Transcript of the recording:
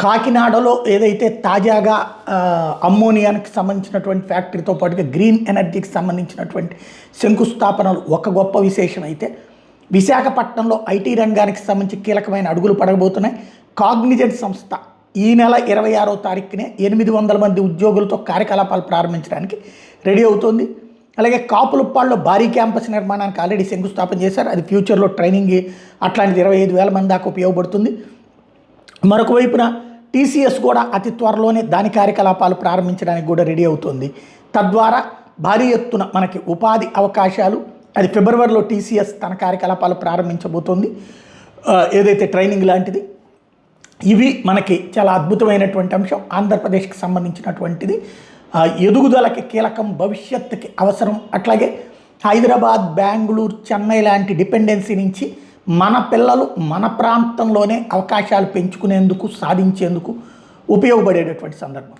కాకినాడలో ఏదైతే తాజాగా అమ్మోనియానికి సంబంధించినటువంటి ఫ్యాక్టరీతో పాటుగా గ్రీన్ ఎనర్జీకి సంబంధించినటువంటి శంకుస్థాపనలు ఒక గొప్ప విశేషం అయితే, విశాఖపట్నంలో ఐటీ రంగానికి సంబంధించి కీలకమైన అడుగులు పడబోతున్నాయి. కాగ్నిజెంట్ సంస్థ ఈ నెల 26వ తారీఖునే 800 మంది ఉద్యోగులతో కార్యకలాపాలు ప్రారంభించడానికి రెడీ అవుతోంది. అలాగే కాపులుప్పాడులో భారీ క్యాంపస్ నిర్మాణానికి ఆల్రెడీ శంకుస్థాపన చేశారు. అది ఫ్యూచర్లో ట్రైనింగ్ అట్లాంటిది 25,000 మంది దాకా ఉపయోగపడుతుంది. మరొక వైపున టీసీఎస్ కూడా అతి త్వరలోనే దాని కార్యకలాపాలు ప్రారంభించడానికి కూడా రెడీ అవుతుంది. తద్వారా భారీ ఎత్తున మనకి ఉపాధి అవకాశాలు, అది ఫిబ్రవరిలో టీసీఎస్ తన కార్యకలాపాలు ప్రారంభించబోతోంది, ఏదైతే ట్రైనింగ్ లాంటిది. ఇవి మనకి చాలా అద్భుతమైనటువంటి అంశం. ఆంధ్రప్రదేశ్కి సంబంధించినటువంటిది, ఎదుగుదలకి కీలకం, భవిష్యత్తుకి అవసరం. అట్లాగే హైదరాబాద్, బెంగళూరు, చెన్నై లాంటి డిపెండెన్సీ నుంచి మన పిల్లలు మన ప్రాంతంలోనే అవకాశాలు పెంచుకునేందుకు, సాధించేందుకు ఉపయోగపడేటటువంటి సందర్భం.